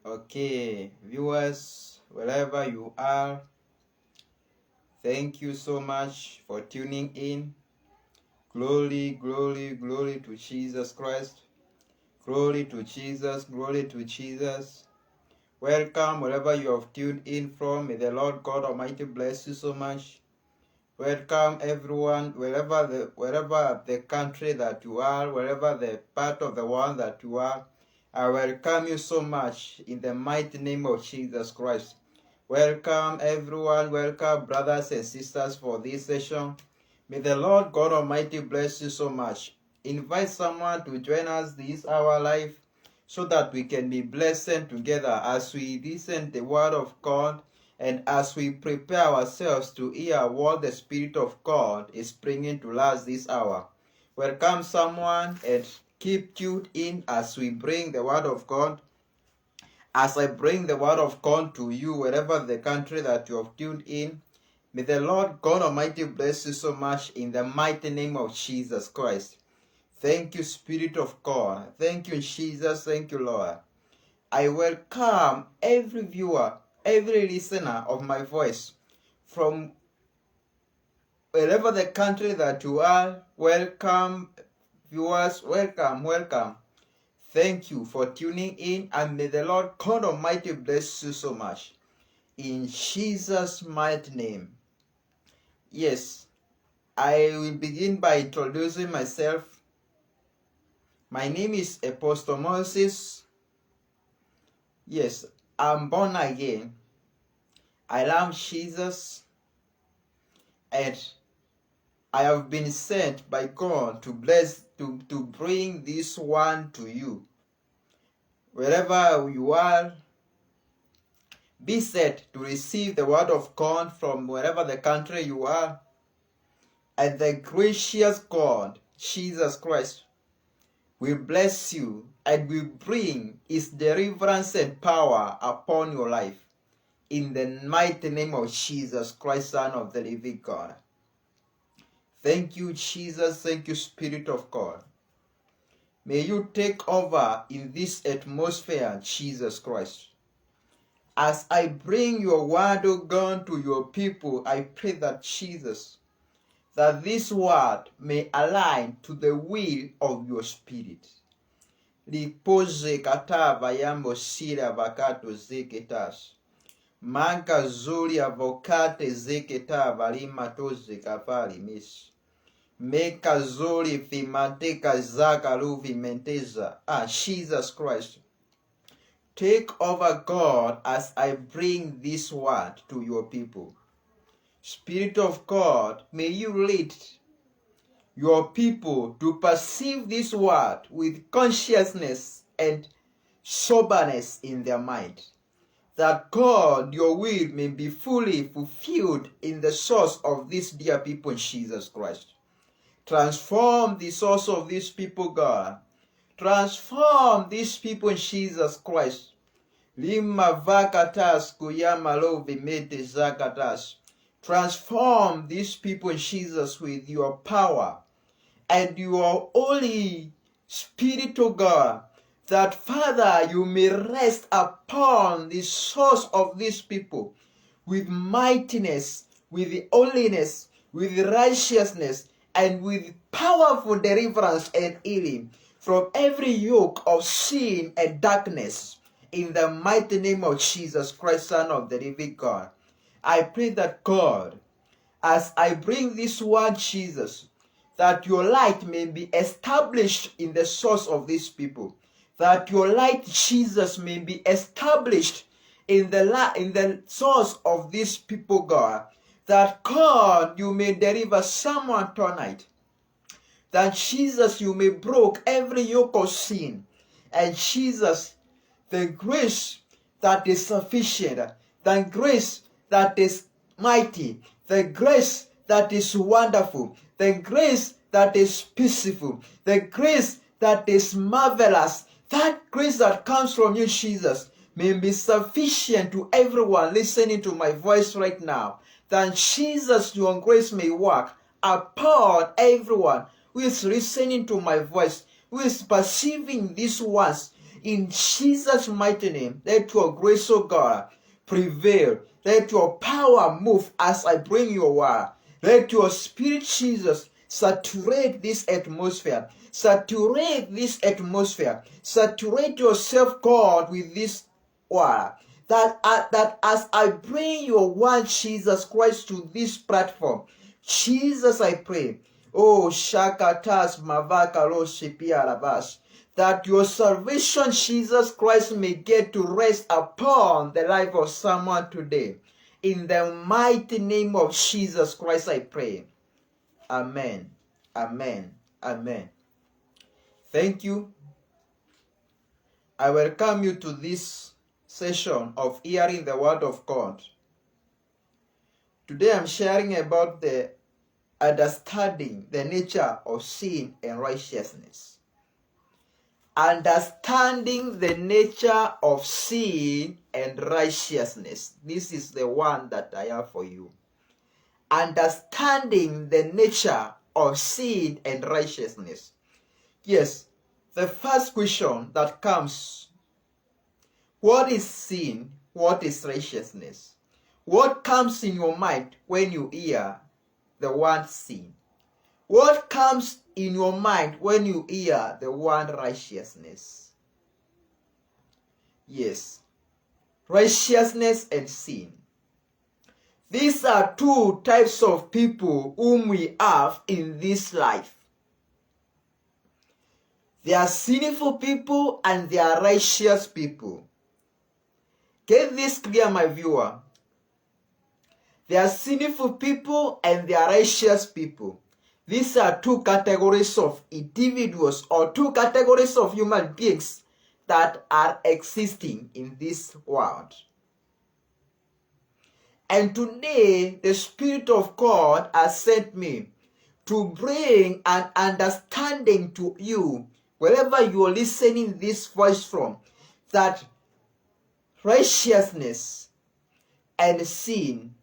Okay, viewers, wherever you are, thank you so much for tuning in. Glory, glory, glory to Jesus Christ. Glory to Jesus, glory to Jesus. Welcome wherever you have tuned in from. May the Lord God Almighty bless you so much. Welcome everyone, wherever the country that you are, wherever the part of the world that you are. I welcome you so much in the mighty name of Jesus Christ. Welcome everyone, welcome brothers and sisters for this session. May the Lord God Almighty bless you so much. Invite someone to join us this hour live so that we can be blessed together as we listen the word of God and as we prepare ourselves to hear what the Spirit of God is bringing to us this hour. Welcome someone and keep tuned in as we bring the word of God. As I bring the word of God to you, wherever the country that you have tuned in, may the Lord God Almighty bless you so much in the mighty name of Jesus Christ. Thank you, Spirit of God. Thank you, Jesus. Thank you, Lord. I welcome every viewer, every listener of my voice from wherever the country that you are. Welcome, viewers. Welcome, welcome. Thank you for tuning in, and may the Lord God Almighty bless you so much. In Jesus' mighty name. Yes, I will begin by introducing myself. My name is Apostle Moses. Yes, I'm born again. I love Jesus, and I have been sent by God to bring this one to you. Wherever you are, be set to receive the word of God from wherever the country you are. And the gracious God, Jesus Christ, will bless you and will bring His deliverance and power upon your life. In the mighty name of Jesus Christ, Son of the living God. Thank you, Jesus. Thank you, Spirit of God. May you take over in this atmosphere, Jesus Christ. As I bring your word, O God, to your people, I pray that Jesus, that this word may align to the will of your Spirit. Lipoze katava yambo sira vakato zeketas. Manka zuri avokate zeketava limatoze kafali mis. Meka zuri fimateka zaka luvi menteza. Jesus Christ. Take over, God, as I bring this word to your people. Spirit of God, may you lead your people to perceive this word with consciousness and soberness in their mind. That God, your will may be fully fulfilled in the source of these dear people, Jesus Christ. Transform the source of these people, God. Transform these people, Jesus Christ. Lima vakatas kuyama lovi mete zakatas. Transform these people, Jesus, with your power and your holy Spirit, O God, that, Father, you may rest upon the source of these people with mightiness, with holiness, with righteousness, and with powerful deliverance and healing from every yoke of sin and darkness. In the mighty name of Jesus Christ, Son of the living God, I pray that, God, as I bring this word, Jesus, that your light may be established in the source of these people. That your light, Jesus, may be established in the source of these people, God. That, God, you may deliver someone tonight. That, Jesus, you may break every yoke of sin. And, Jesus, the grace that is sufficient, the grace that is mighty, the grace that is wonderful, the grace that is peaceful, the grace that is marvelous, that grace that comes from you, Jesus, may be sufficient to everyone listening to my voice right now. That, Jesus, your grace may work upon everyone who is listening to my voice, who is perceiving these words In Jesus' mighty name, let your grace, O God, prevail. Let your power move as I bring your word. Let your spirit, Jesus, saturate this atmosphere. Saturate this atmosphere. Saturate yourself, God, with this word. That as I bring your word, Jesus Christ, to this platform, Jesus, I pray, oh, Shakatas Mavakalo Shipia Rabas, that your salvation, Jesus Christ, may get to rest upon the life of someone today. In the mighty name of Jesus Christ, I pray. Amen. Amen. Amen. Thank you. I welcome you to this session of hearing the word of God. Today I'm sharing about the understanding the nature of sin and righteousness. Understanding the nature of sin and righteousness. This is the one that I have for you. Understanding the nature of sin and righteousness. Yes, the first question that comes, what is sin? What is righteousness? What comes in your mind when you hear the word sin? What comes in your mind when you hear the word righteousness? Yes, righteousness and sin. These are two types of people whom we have in this life. There are sinful people and there are righteous people. Get this clear, my viewer. There are sinful people and there are righteous people. These are two categories of individuals or two categories of human beings that are existing in this world. And today, the Spirit of God has sent me to bring an understanding to you, wherever you are listening this voice from, that righteousness and sin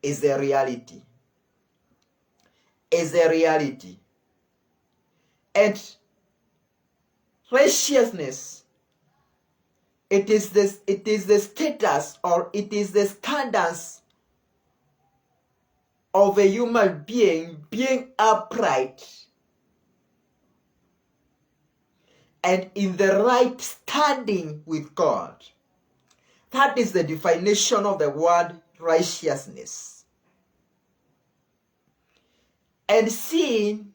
is a reality. Is a reality. And righteousness, it is the status or it is the standards of a human being upright and in the right standing with God. That is the definition of the word righteousness. And sin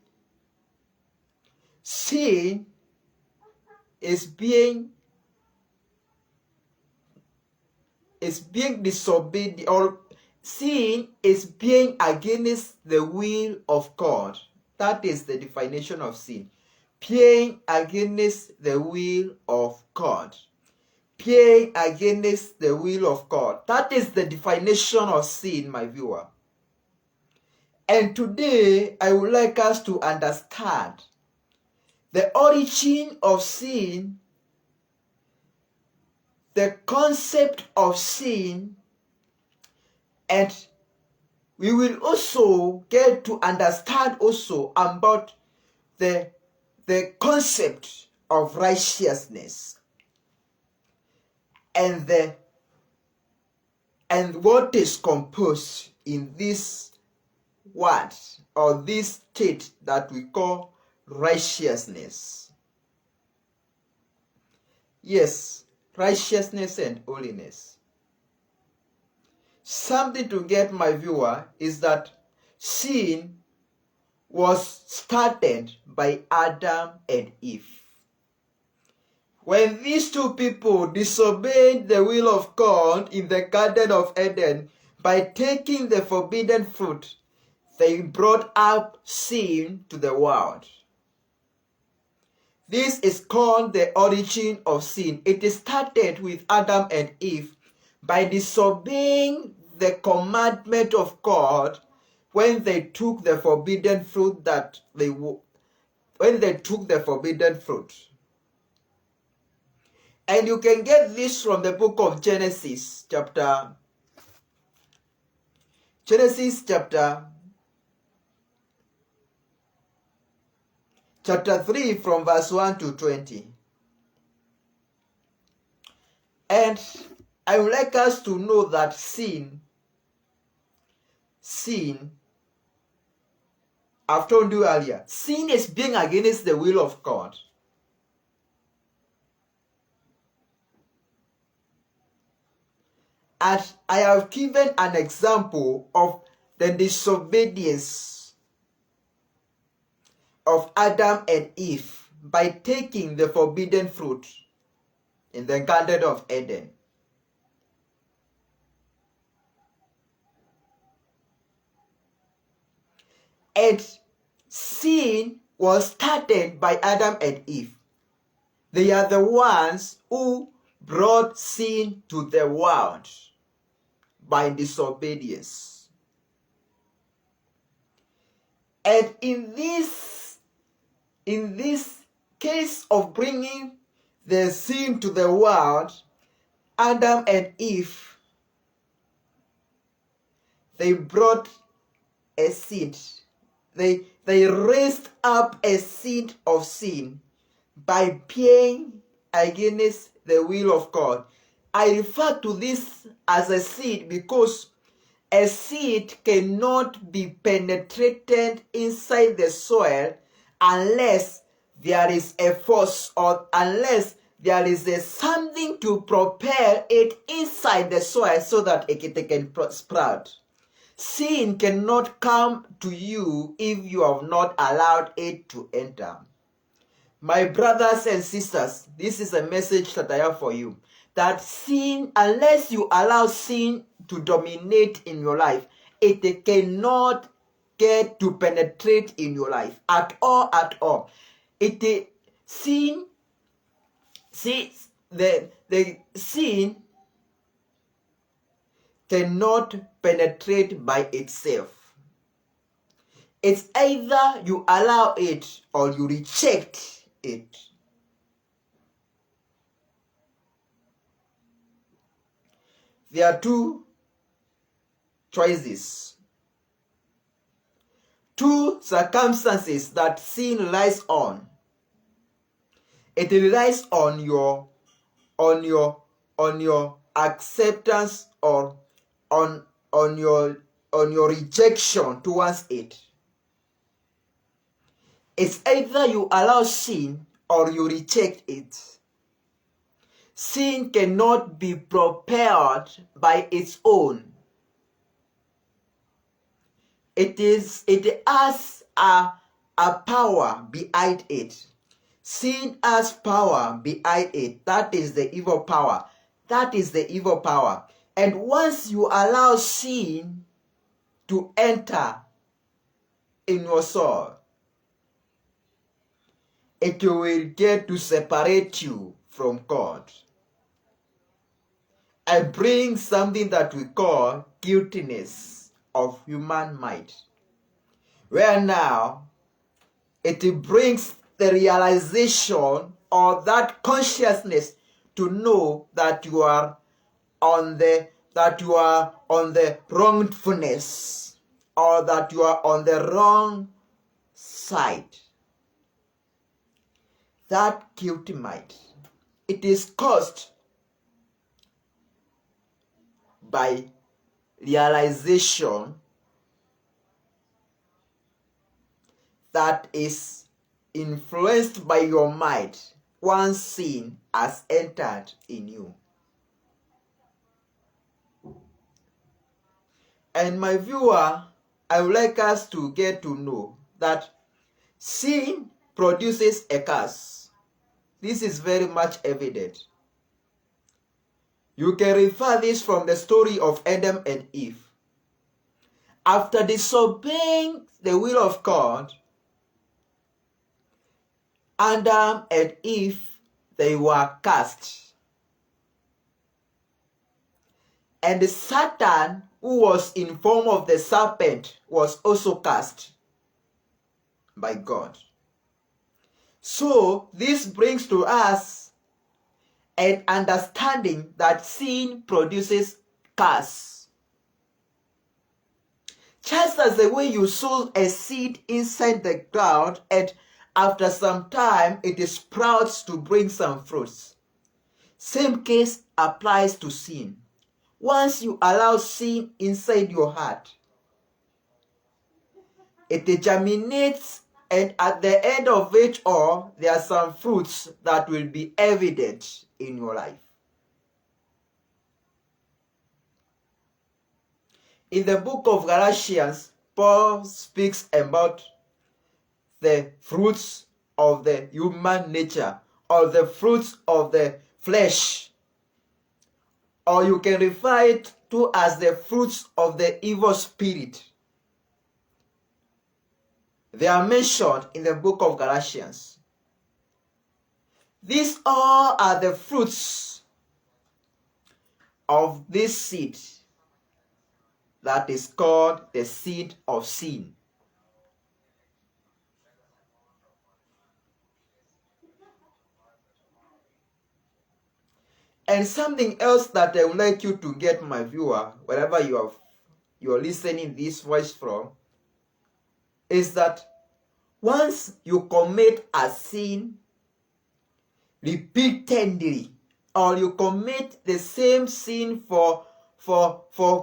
is being disobedient, or sin is being against the will of God. That is the definition of sin. Being against the will of God. Being against the will of God. That is the definition of sin, my viewer. And today, I would like us to understand the origin of sin, the concept of sin, and we will also get to understand also about the concept of righteousness and what is composed in this word or this state that we call righteousness. Yes, righteousness and holiness. Something to get, my viewer, is that sin was started by Adam and Eve. When these two people disobeyed the will of God in the Garden of Eden by taking the forbidden fruit, they brought up sin to the world. This is called the origin of sin. It started with Adam and Eve by disobeying the commandment of God when they took the forbidden fruit And you can get this from the book of Genesis chapter 3 from verse 1 to 20. And I would like us to know that sin, I've told you earlier, sin is being against the will of God. And I have given an example of the disobedience of Adam and Eve by taking the forbidden fruit in the Garden of Eden. And sin was started by Adam and Eve. They are the ones who brought sin to the world by disobedience. And in this case of bringing the sin to the world, Adam and Eve, they brought a seed. They raised up a seed of sin by being against the will of God. I refer to this as a seed because a seed cannot be penetrated inside the soil unless there is a force or unless there is something to propel it inside the soil so that it can sprout. Sin cannot come to you if you have not allowed it to enter. My brothers and sisters, this is a message that I have for you. That sin, unless you allow sin to dominate in your life, it cannot get to penetrate in your life at all, at all. The sin cannot penetrate by itself. It's either you allow it or you reject it. There are two choices, two circumstances that sin relies on. It relies on your acceptance or on your rejection towards it. It's either you allow sin or you reject it. Sin cannot be propelled by its own. It has a power behind it. Sin has power behind it. That is the evil power. That is the evil power. And once you allow sin to enter in your soul, it will get to separate you from God and bring something that we call guiltiness of human might, where now it brings the realization or that consciousness to know that you are on the wrongfulness or that you are on the wrong side. That guilty might, it is caused by realization that is influenced by your mind once sin has entered in you. And my viewer, I would like us to get to know that sin produces a curse. This is very much evident. You can refer this from the story of Adam and Eve. After disobeying the will of God, Adam and Eve, they were cursed. And Satan, who was in form of the serpent, was also cursed by God. So this brings to us an understanding that sin produces curse. Just as the way you sow a seed inside the ground and after some time it sprouts to bring some fruits. Same case applies to sin. Once you allow sin inside your heart, it germinates, and at the end of it all, there are some fruits that will be evident in your life. In the book of Galatians, Paul speaks about the fruits of the human nature, or the fruits of the flesh, or you can refer it to as the fruits of the evil spirit. They are mentioned in the book of Galatians. These all are the fruits of this seed that is called the seed of sin. And something else that I would like you to get, my viewer, wherever you're listening this voice from, is that once you commit a sin repeatedly, or you commit the same sin for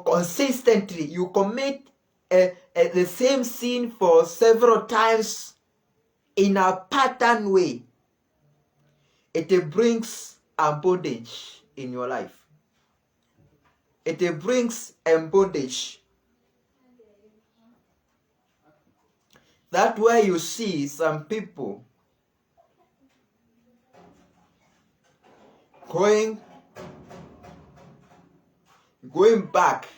consistently, you commit the same sin for several times in a pattern way, it brings a bondage in your life. It brings a bondage. That's why you see some people going back.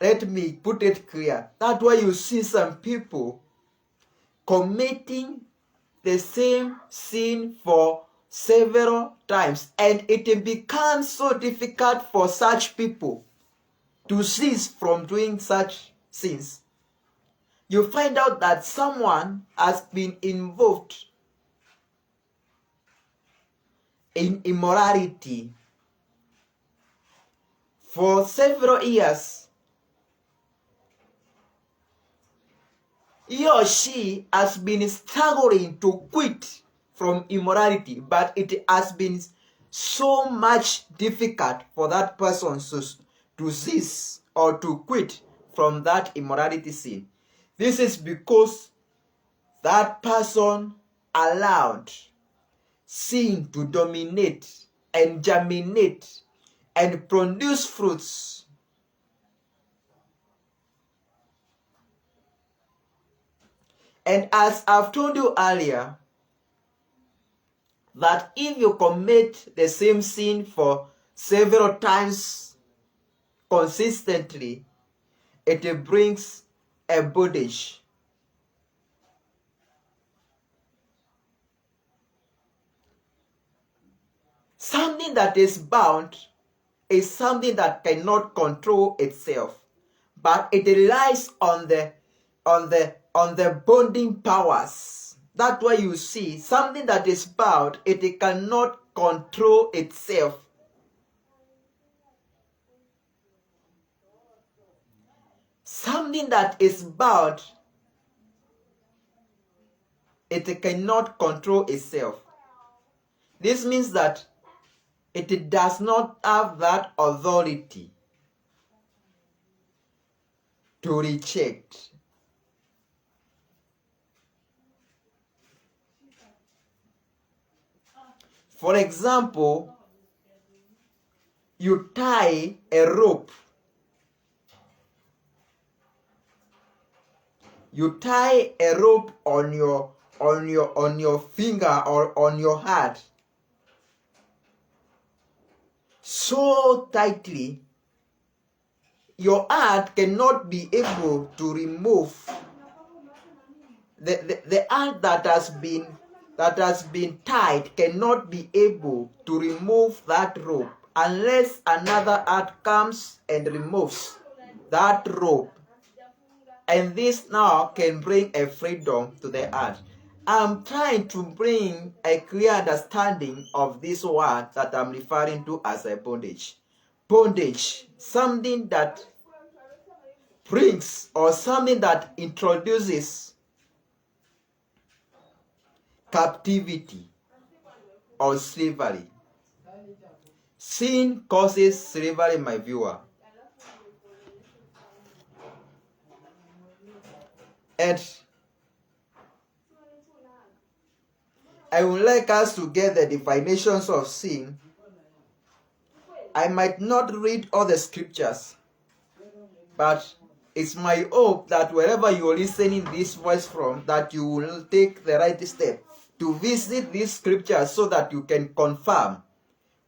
Let me put it clear. That's why you see some people committing the same sin for several times, and it becomes so difficult for such people to cease from doing such sins. You find out that someone has been involved in immorality for several years. He or she has been struggling to quit from immorality, but it has been so much difficult for that person to cease or to quit from that immorality sin. This is because that person allowed sin to dominate and germinate and produce fruits. And as I've told you earlier, that if you commit the same sin for several times consistently, it brings a bondage. Something that is bound is something that cannot control itself, but it relies on the bonding powers. That's why you see something that is bound, it cannot control itself. Something that is bound, it cannot control itself. This means that it does not have that authority to reject. For example, you tie a rope. You tie a rope on your finger or on your hand so tightly, your hand cannot be able to remove the hand that has been tied cannot be able to remove that rope unless another hand comes and removes that rope. And this now can bring a freedom to the hand. I'm trying to bring a clear understanding of this word that I'm referring to as a bondage. Bondage, something that brings or something that introduces captivity or slavery. Sin causes slavery, my viewer. And I would like us to get the definitions of sin. I might not read all the scriptures, but it's my hope that wherever you're listening this voice from, that you will take the right step to visit these scriptures so that you can confirm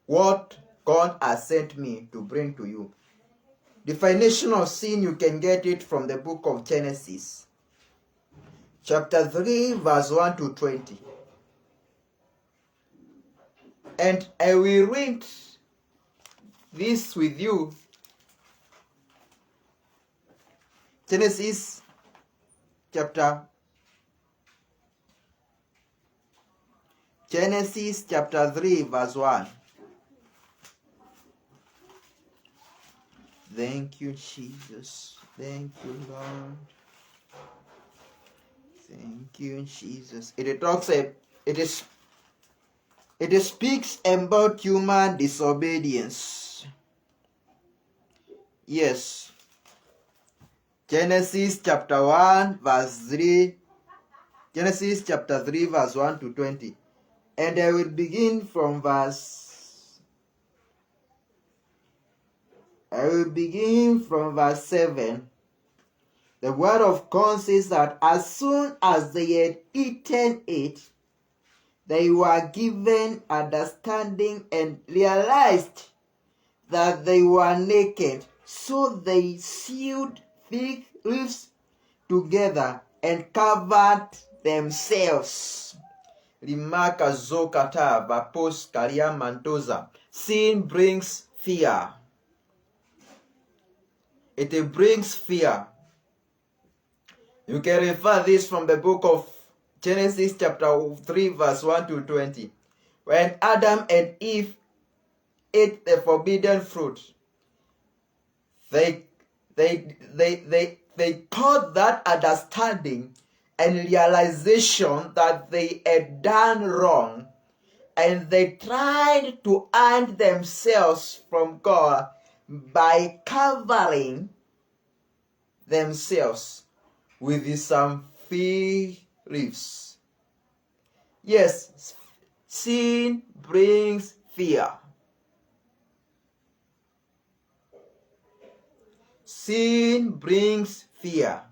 what God has sent me to bring to you. Definition of sin, you can get it from the book of Genesis, chapter 3, verse 1 to 20. And I will read this with you. Genesis chapter 3, verse 1. Thank you, Jesus. Thank you, Lord. Thank you, Jesus. It speaks about human disobedience. Yes. Genesis chapter 1, verse 3. Genesis chapter 3, verse 1 to 20. And I will begin from verse 7. The word of God says that as soon as they had eaten it, they were given understanding and realized that they were naked. So they sewed fig leaves together and covered themselves. Rimaka zokata vapos karia mantoza. Sin brings fear. It brings fear. You can refer this from the book of Genesis chapter 3, verse 1 to 20. When Adam and Eve ate the forbidden fruit, they caught that understanding and realization that they had done wrong, and they tried to earn themselves from God by covering themselves with some fig leaves. Yes, sin brings fear. Sin brings fear.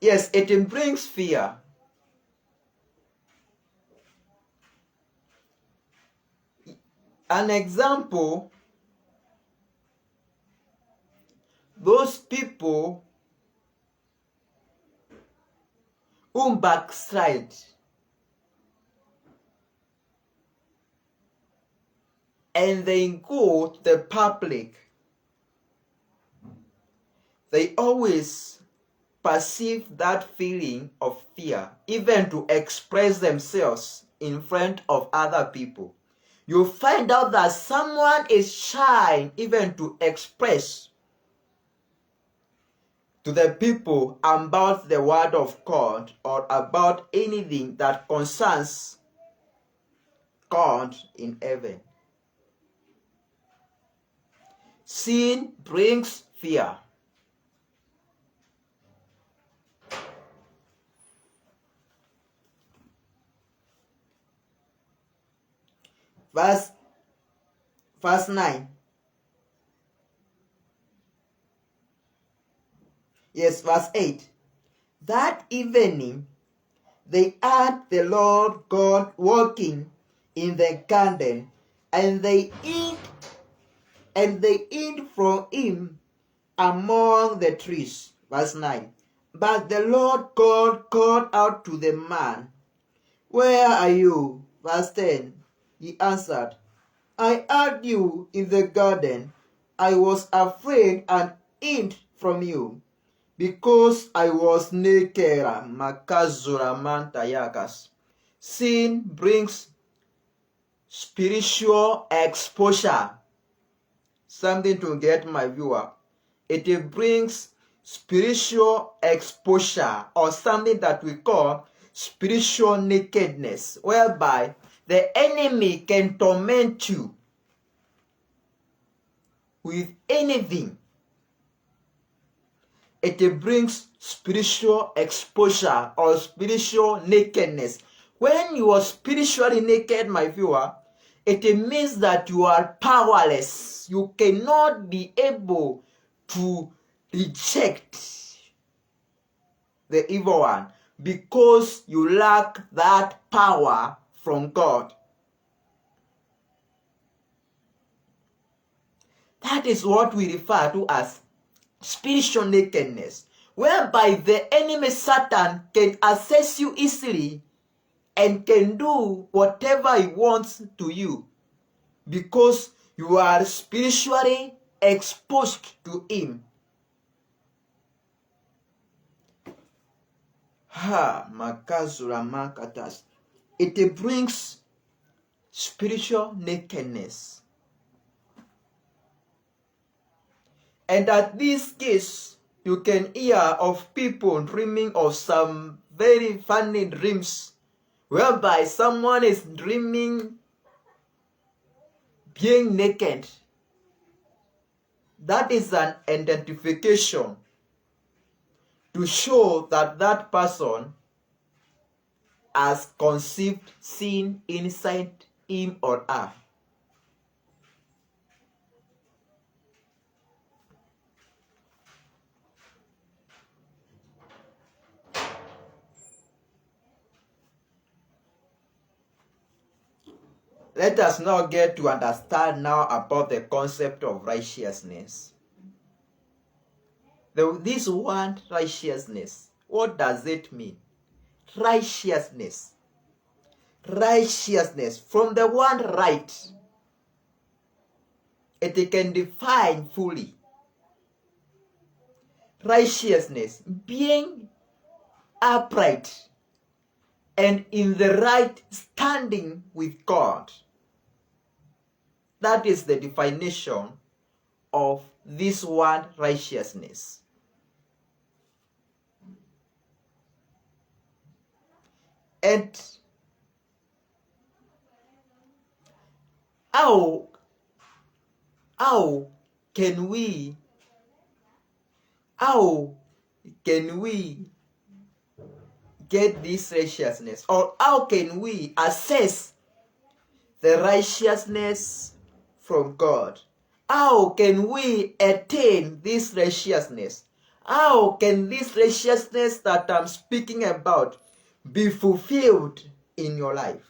Yes, it brings fear. An example, those people who backslide and they go to the public, they always perceive that feeling of fear, even to express themselves in front of other people. You find out that someone is shy even to express to the people about the word of God or about anything that concerns God in heaven. Sin brings fear. Verse 9. Yes, verse 8. That evening they heard the Lord God walking in the garden, and they hid from him among the trees. Verse 9. But the Lord God called out to the man, "Where are you?" Verse 10. He answered, "I heard you in the garden. I was afraid and hid from you, because I was naked." Sin brings spiritual exposure. Something to get, my viewer. It brings spiritual exposure, or something that we call spiritual nakedness, whereby the enemy can torment you with anything. It brings spiritual exposure or spiritual nakedness. When you are spiritually naked, my viewer, it means that you are powerless. You cannot be able to reject the evil one because you lack that power from God. That is what we refer to as spiritual nakedness, whereby the enemy Satan can access you easily and can do whatever he wants to you because you are spiritually exposed to him. It brings spiritual nakedness. And at this case, you can hear of people dreaming of some very funny dreams, whereby someone is dreaming being naked. That is an identification to show that that person has conceived sin inside him or her. Let us now get to understand now about the concept of righteousness. This word righteousness, what does it mean? Righteousness. Righteousness, from the word right, it can define fully. Righteousness, being upright and in the right standing with God. That is the definition of this word righteousness. And how can we get this righteousness, or how can we assess the righteousness from God? How can we attain this righteousness? How can this righteousness that I'm speaking about be fulfilled in your life?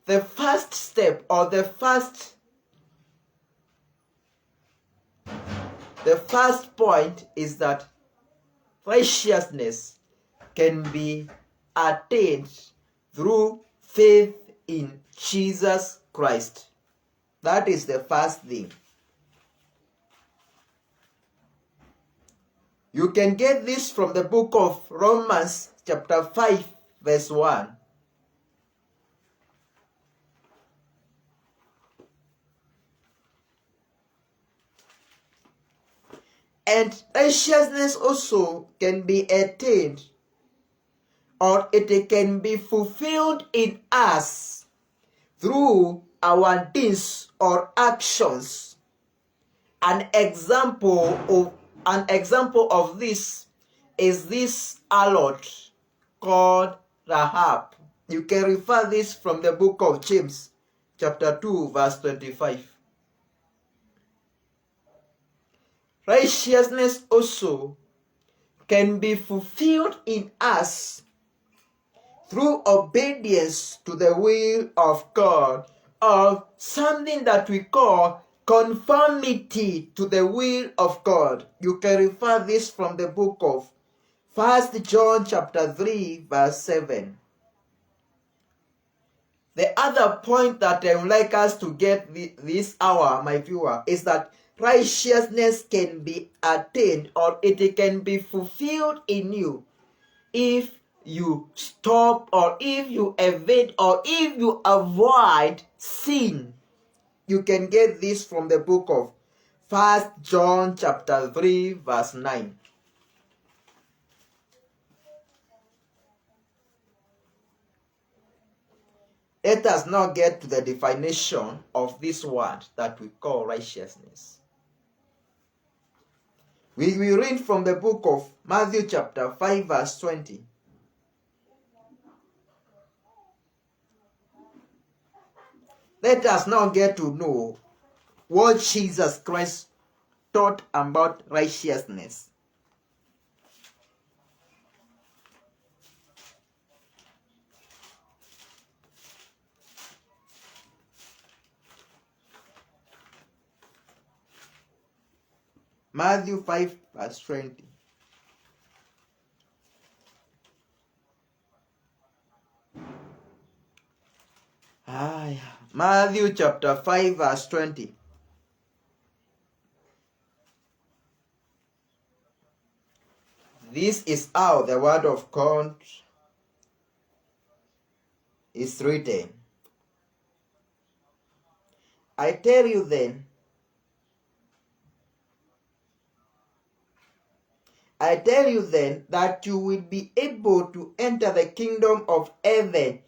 The first step, or the first point is that righteousness can be attained through faith in Jesus Christ. That is the first thing. You can get this from the book of Romans chapter 5 verse 1. And righteousness also can be attained, or it can be fulfilled in us through our deeds or actions. An example of this is this harlot called Rahab. You can refer this from the book of James chapter 2 verse 25. Righteousness also can be fulfilled in us through obedience to the will of God, or something that we call conformity to the will of God. You can refer this from the book of 1 John chapter 3 verse 7. The other point that I would like us to get this hour, my viewer, is that righteousness can be attained, or it can be fulfilled in you if you stop, or if you evade, or if you avoid sin. You can get this from the book of 1 John chapter 3 verse 9. Let us now get to the definition of this word that we call righteousness. We will read from the book of Matthew chapter 5 verse 20. Let us now get to know what Jesus Christ taught about righteousness. Matthew 5 verse 20. Matthew chapter 5 verse 20. This is how the word of God is written. I tell you then, that you will be able to enter the kingdom of heaven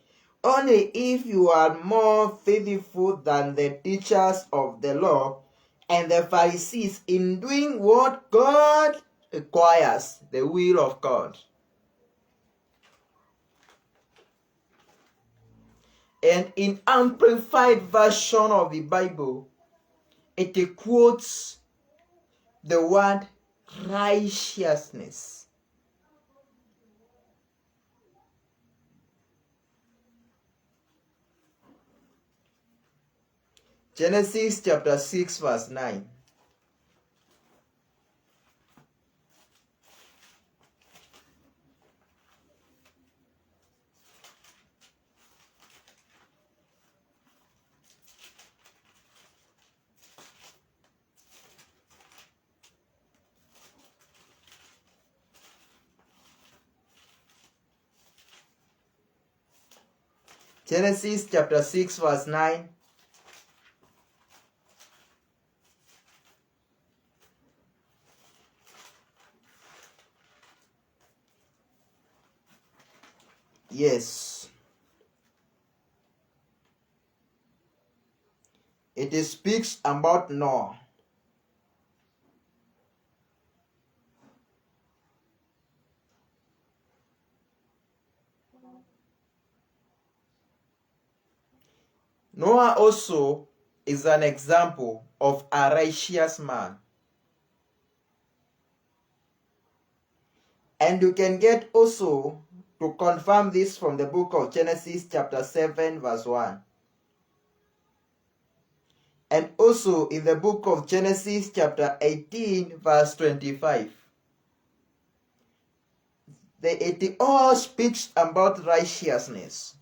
only if you are more faithful than the teachers of the law and the Pharisees in doing what God requires, the will of God. And in amplified version of the Bible, it quotes the word righteousness. Genesis chapter 6 verse 9. Genesis chapter 6 verse 9. Yes. It speaks about Noah. Noah also is an example of a righteous man. And you can get also to confirm this from the book of Genesis chapter 7 verse 1. And also in the book of Genesis chapter 18 verse 25. It all speaks about righteousness.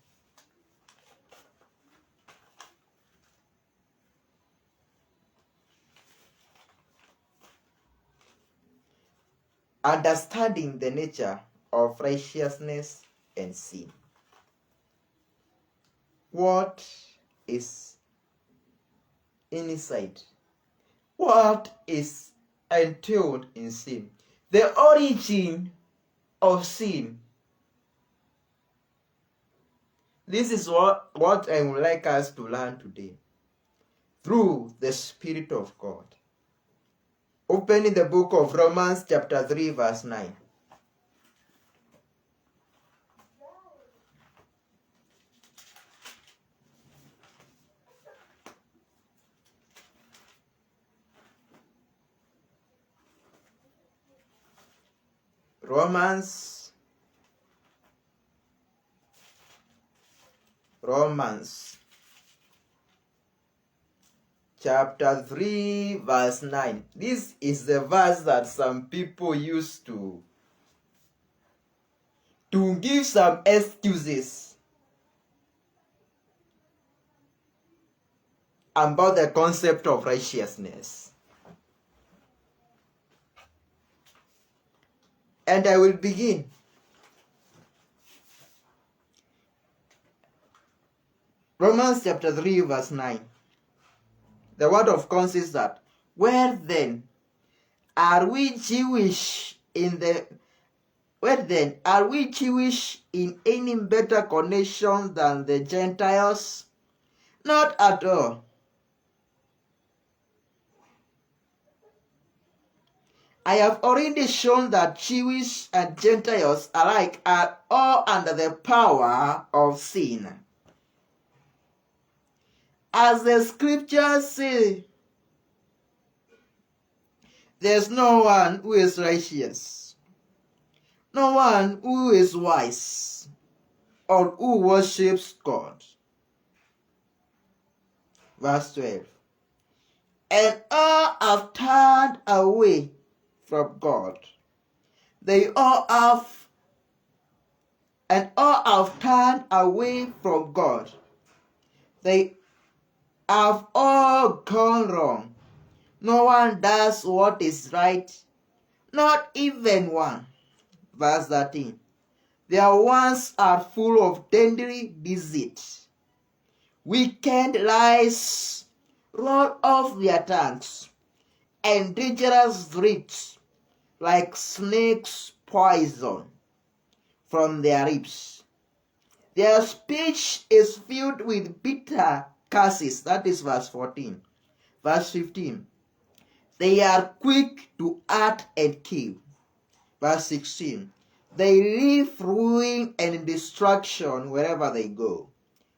Understanding the nature of righteousness and sin. What is inside? What is entailed in sin? The origin of sin. This is what I would like us to learn today through the Spirit of God. Open in the book of Romans chapter 3 verse 9. Romans chapter 3 verse 9. This is the verse that some people used to give some excuses about the concept of righteousness. And I will begin. Romans chapter 3 verse 9. The word of God says that, where then are we Jewish in the Wait then, are we Jewish in any better condition than the Gentiles? Not at all. I have already shown that Jewish and Gentiles alike are all under the power of sin. As the scriptures say, there's no one who is righteous, no one who is wise, or who worships God. Verse 12. And all have turned away from God. All have turned away from God. They have all gone wrong. No one does what is right, not even one. Verse 13. Their ones are full of deadly deceit. Wicked lies roll off their tongues, and dangerous threats like snakes poison from their lips. Their speech is filled with bitter curses. That is verse 14. Verse 15. They are quick to hurt and kill. Verse 16. They leave ruin and destruction wherever they go.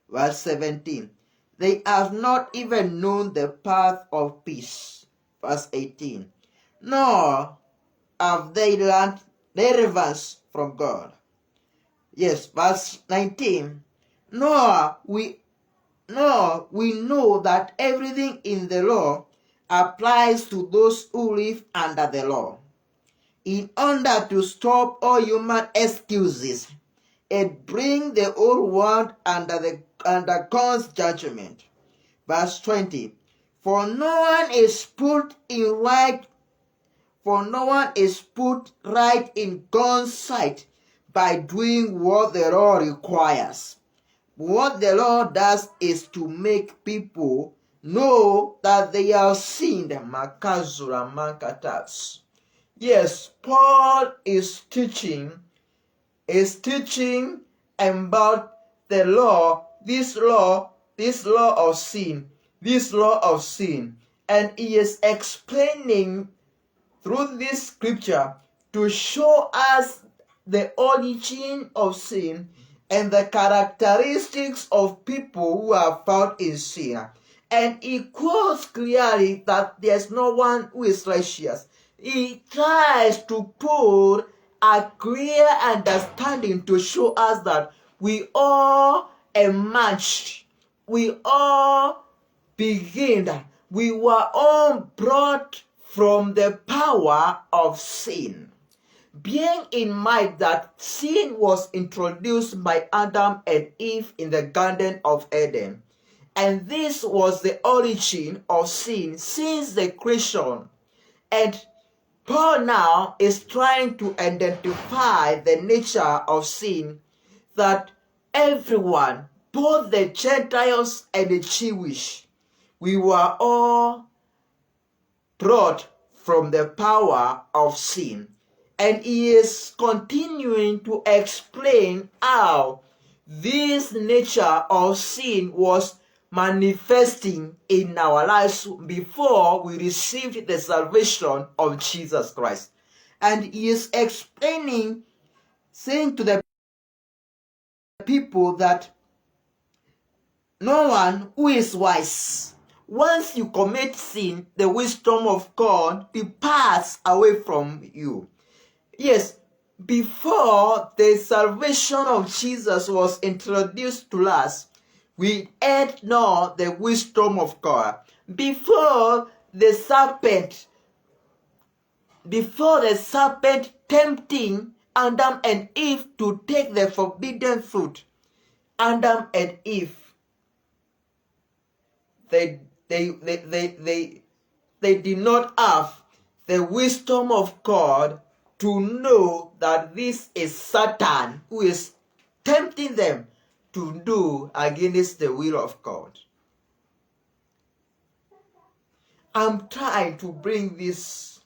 Verse 17. They have not even known the path of peace. Verse 18. Nor have they learned deliverance from God. Yes, verse 19. Nor we know that everything in the law applies to those who live under the law, in order to stop all human excuses and bring the whole world under God's judgment. Verse 20. For no one is put right in God's sight by doing what the law requires. What the law does is to make people know that they are sinned. Makazura mankatas. Yes, Paul is teaching about the law, this law of sin, and he is explaining through this scripture to show us the origin of sin and the characteristics of people who are found in sin. And he quotes clearly that there's no one who is righteous. He tries to put a clear understanding to show us that we all emerged, we all began, we were all brought from the power of sin. Being in mind that sin was introduced by Adam and Eve in the Garden of Eden, and this was the origin of sin since the creation. And Paul now is trying to identify the nature of sin that everyone, both the Gentiles and the Jewish, we were all brought from the power of sin. And he is continuing to explain how this nature of sin was manifesting in our lives before we received the salvation of Jesus Christ. And he is explaining, saying to the people that no one who is wise, once you commit sin, the wisdom of God departs away from you. Yes, before the salvation of Jesus was introduced to us, we had not the wisdom of God. Before the serpent tempting Adam and Eve to take the forbidden fruit, Adam and Eve, they did not have the wisdom of God to know that this is Satan who is tempting them to do against the will of God. I'm trying to bring this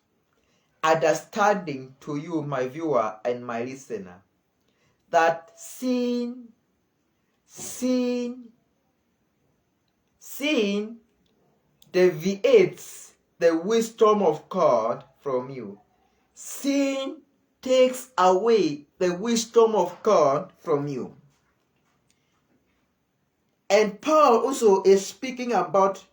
understanding to you, my viewer and my listener, that sin deviates the wisdom of God from you. Sin takes away the wisdom of God from you. And Paul also is speaking about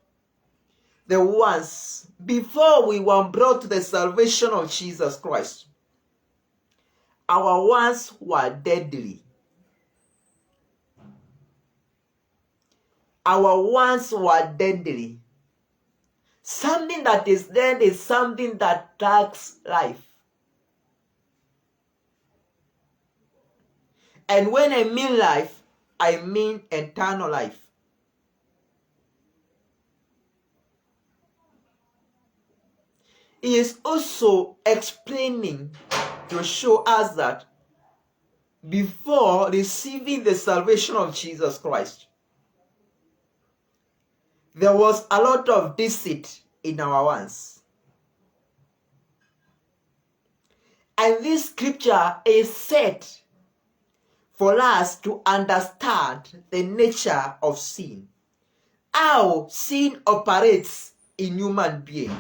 the ones before we were brought to the salvation of Jesus Christ. Our ones were deadly. Our ones were deadly. Something that is dead is something that lacks life. And when I mean life, I mean eternal life. He is also explaining to show us that before receiving the salvation of Jesus Christ, there was a lot of deceit in our ones. And this scripture is set for us to understand the nature of sin. How sin operates in human being.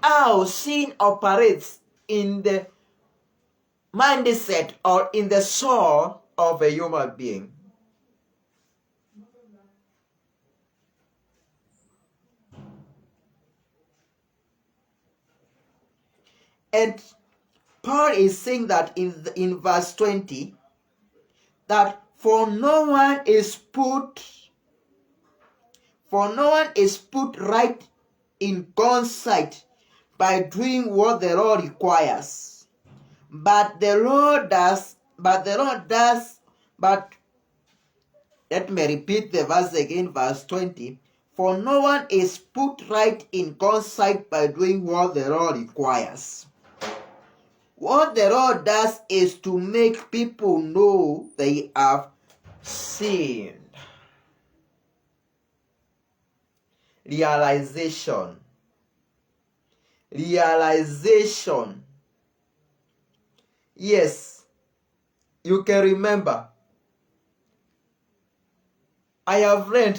How sin operates in the mindset or in the soul of a human being. And Paul is saying that in verse 20, that for no one is put right in God's sight by doing what the law requires. But let me repeat the verse again, verse 20. For no one is put right in God's sight by doing what the law requires. What the law does is to make people know they have sinned. Realization. Yes, you can remember. I have read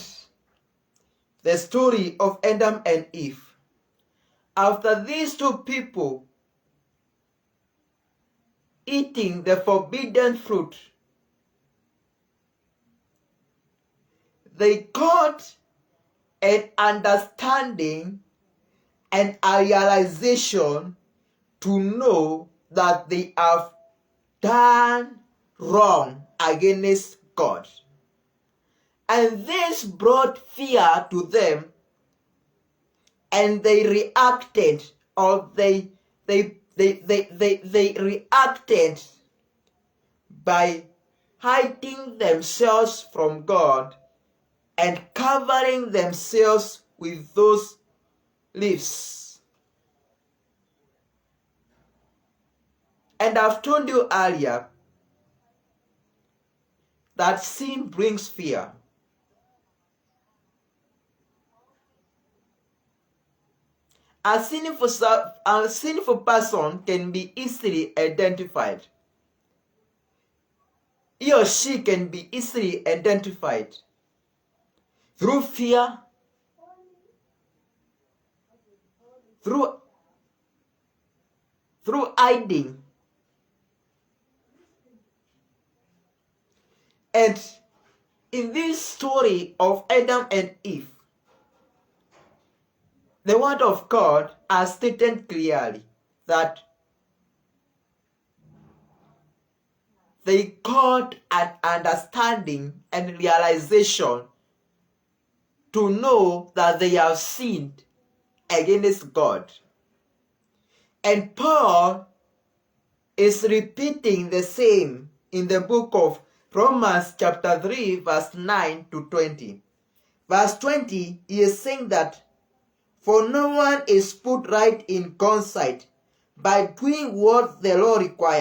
the story of Adam and Eve. After these two people eating the forbidden fruit, they got an understanding and a realization to know that they have done wrong against God. And this brought fear to them, and they reacted, or they reacted by hiding themselves from God and covering themselves with those leaves. And I've told you earlier that sin brings fear. A sinful person can be easily identified. He or she can be easily identified through fear, through hiding. And in this story of Adam and Eve, the word of God has stated clearly that they got an understanding and realization to know that they have sinned against God. And Paul is repeating the same in the book of Romans chapter 3 verse 9 to 20. Verse 20, he is saying that for no one is put right in God's sight by doing what the law requires.